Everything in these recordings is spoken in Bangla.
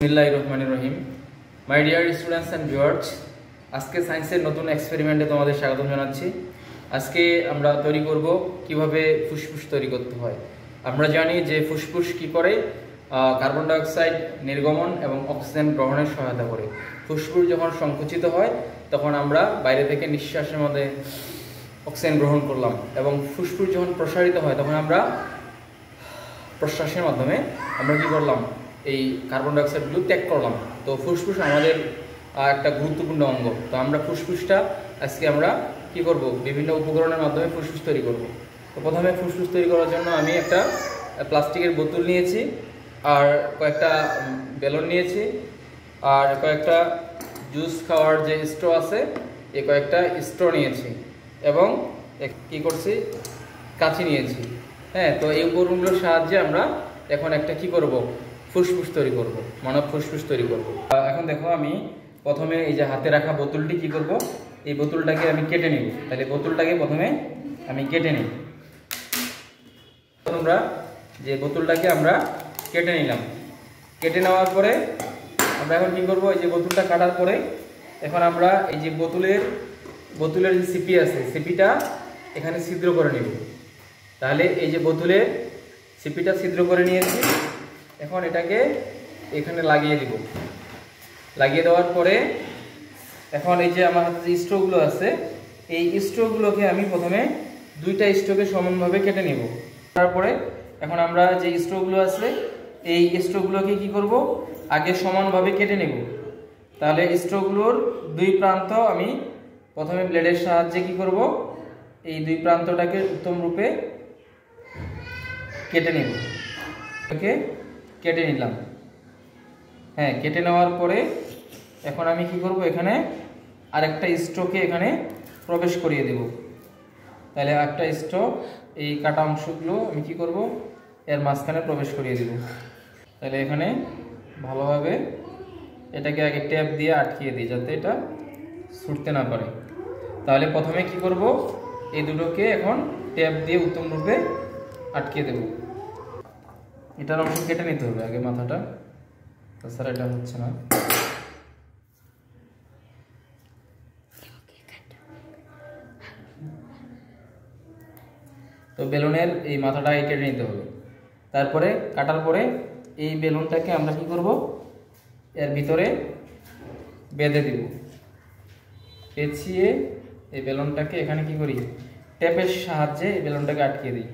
বিসমিল্লাহির রহমানির রহিম। My dear students and viewers, আজকে সায়েন্সের নতুন এক্সপেরিমেন্টে তোমাদের স্বাগত জানাচ্ছি। আজকে আমরা তৈরি করব কিভাবে ফুসফুস তৈরি করতে হয়। আমরা জানি যে ফুসফুস কি করে, কার্বন ডাইঅক্সাইড নির্গমন এবং অক্সিজেন গ্রহণের সহায়তা করে। ফুসফুস যখন সংকুচিত হয় তখন আমরা বাইরে থেকে নিঃশ্বাসের মধ্যে অক্সিজেন গ্রহণ করলাম, এবং ফুসফুস যখন প্রসারিত হয় তখন আমরা প্রশ্বাসের মাধ্যমে আমরা কি করলাম, এই কার্বন ডাইঅক্সাইডগুলো ত্যাগ করলাম। তো ফুসফুস আমাদের একটা গুরুত্বপূর্ণ অঙ্গ। তো আমরা ফুসফুসটা আজকে আমরা কি করব, বিভিন্ন উপকরণের মাধ্যমে ফুসফুস তৈরি করব। তো প্রথমে ফুসফুস তৈরি করার জন্য আমি একটা প্লাস্টিকের বোতল নিয়েছি, আর কয়েকটা বেলুন নিয়েছি, আর কয়েকটা জুস খাওয়ার যে স্ট্র আছে এই কয়েকটা স্ট্র নিয়েছি, এবং কি করছি, কাঁচি নিয়েছি। হ্যাঁ, তো এই উপকরণগুলোর সাহায্যে আমরা এখন একটা কি করব, ফুসফুস তৈরি করব, মানব ফুসফুস তৈরি করব। এখন দেখো, আমি প্রথমে এই যে হাতে রাখা বোতলটি কি করব, এই বোতলটাকে আমি কেটে নিব। তাহলে বোতলটাকে প্রথমে আমি কেটে নিই। তোমরা যে বোতলটাকে আমরা কেটে নিলাম, কেটে নেওয়ার পরে আমরা এখন কি করব, এই যে বোতলটা কাটার পরে এখন আমরা এই যে বোতলের যে সিপি আছে, সিপিটা এখানে ছিদ্র করে নিব। তাহলে এই যে বোতলের সিপিটা ছিদ্র করে নিয়েছি, এখন এটাকে এখানে লাগিয়ে দিব। লাগিয়ে দেওয়ার পরে এখন এই যে আমার হাতে যে স্ট্রোগুলো আছে, এই স্ট্রোগুলোকে আমি প্রথমে দুইটা স্ট্রোকে সমানভাবে কেটে নিব। তারপরে এখন আমরা যে স্ট্রোগুলো আছে এই স্ট্রোগুলোকে কি করব, আগে সমানভাবে কেটে নেব। তাহলে স্ট্রোগুলোর দুই প্রান্ত আমি প্রথমে ব্লেডের সাহায্যে কি করব, এই দুই প্রান্তটাকে উত্তম রূপে কেটে নেব। কেটে নিলাম। হ্যাঁ, কেটে নেওয়ার পরে এখন আমি কি করব, এখানে আরেকটা স্ট্রোকে এখানে প্রবেশ করিয়ে দেব। তাহলে একটা স্ট্রো এই কাটা অংশগুলো আমি কি করব, এর মাঝখানে প্রবেশ করিয়ে দেব। তাহলে এখানে ভালোভাবে এটাকে আগে ট্যাপ দিয়ে আটকিয়ে দিই, যাতে এটা ছুটতে না পারে। তাহলে প্রথমে কি করব, এই দুটোকে এখন ট্যাপ দিয়ে উত্তম রূপে আটকে দেব। এটার অংশ কেটে নিতে হবে আগে, মাথাটা, তাছাড়া এটা হচ্ছে না। তো বেলুনের এই মাথাটা কেটে নিতে হবে। তারপরে কাটার পরে এই বেলুনটাকে আমরা কি করব, এর ভিতরে বেঁধে দিব। পেঁচিয়ে এই বেলুনটাকে এখানে কি করি, ট্যাপের সাহায্যে এই বেলুনটাকে আটকে দিই।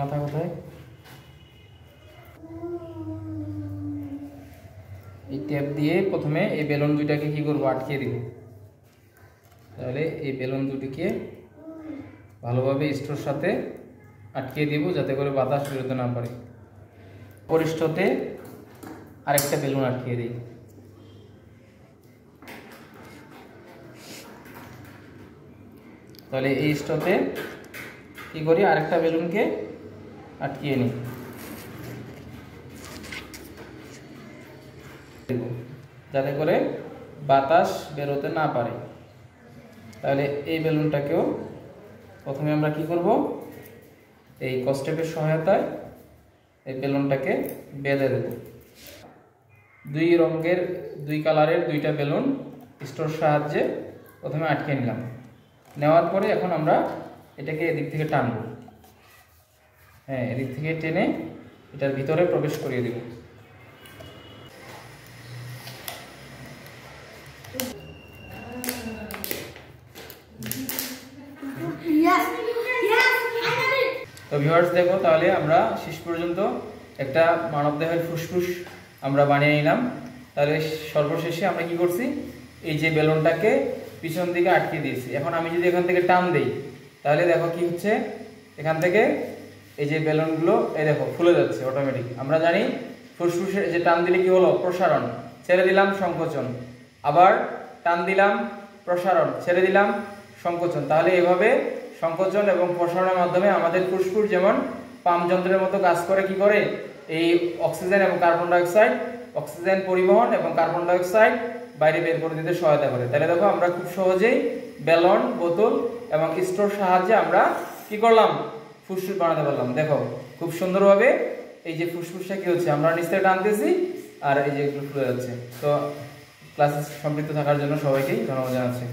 মাথা কোথায়, এই ট্যাপ দিয়ে প্রথমে এই বেলুন দুইটাকে কি করব, আটকে দিব। তাহলে এই বেলুন দুটিকে ভালোভাবে স্ট্রোর সাথে আটকে দিব, যাতে করে বাতাস বেরোতে না পারে। পরিষ্ঠতে আরেকটা বেলুন আটকে দিই। তাহলে এই স্ট্রোতে কি করি, আরেকটা বেলুনকে আটকিয়ে নিই, যাতে করে বাতাস বেরোতে না পারে। তাহলে এই বেলুনটাকেও প্রথমে আমরা কি করব, এই কস্টেপের সহায়তায় এই বেলুনটাকে বেঁধে দেব। দুই কালারের দুইটা বেলুন স্ট্রোর সাহায্যে প্রথমে আটকে নিলাম। নেওয়ার পরে এখন আমরা এটাকে এদিক থেকে টানব। হ্যাঁ, এদিক থেকে টেনে এটার ভিতরে প্রবেশ করিয়ে দেব। তো ভিউয়ার্স দেখো, তাহলে আমরা শেষ পর্যন্ত একটা মানবদেহের ফুসফুস আমরা বানিয়ে নিলাম। তাহলে সর্বশেষে আমরা কি করছি, এই যে বেলুনটাকে পিছন দিকে আটকে দিয়েছি। এখন আমি যদি এখান থেকে টান দেই, তাহলে দেখো কি হচ্ছে, এখান থেকে এই যে বেলুনগুলো এই দেখো ফুলে যাচ্ছে অটোমেটিক। আমরা জানি ফুসফুসের যে টান দিলে কি হলো, প্রসারণ, ছেড়ে দিলাম সংকোচন, আবার টান দিলাম প্রসারণ, ছেড়ে দিলাম সংকোচন। তাহলে এভাবে সংকোচন এবং প্রসারণের মাধ্যমে আমাদের ফুসফুস যেমন পাম্প যন্ত্রের মতো কাজ করে, কি করে, এই অক্সিজেন এবং কার্বন ডাইঅক্সাইড, অক্সিজেন পরিবহন এবং কার্বন ডাইঅক্সাইড বাইরে বের করে দিতে সহায়তা করে। তাহলে দেখো, আমরা খুব সহজেই বেলুন, বোতল এবং স্ট্রোর সাহায্যে আমরা কি করলাম, ফুসফুস বানাতে পারলাম। দেখো খুব সুন্দরভাবে এই যে ফুসফুসটা কি হচ্ছে, আমরা নিচ থেকে টানতেছি আর এই যে এগুলো খুলে যাচ্ছে। তো ক্লাসে সম্পৃক্ত থাকার জন্য সবাইকেই ধন্যবাদ জানাচ্ছি।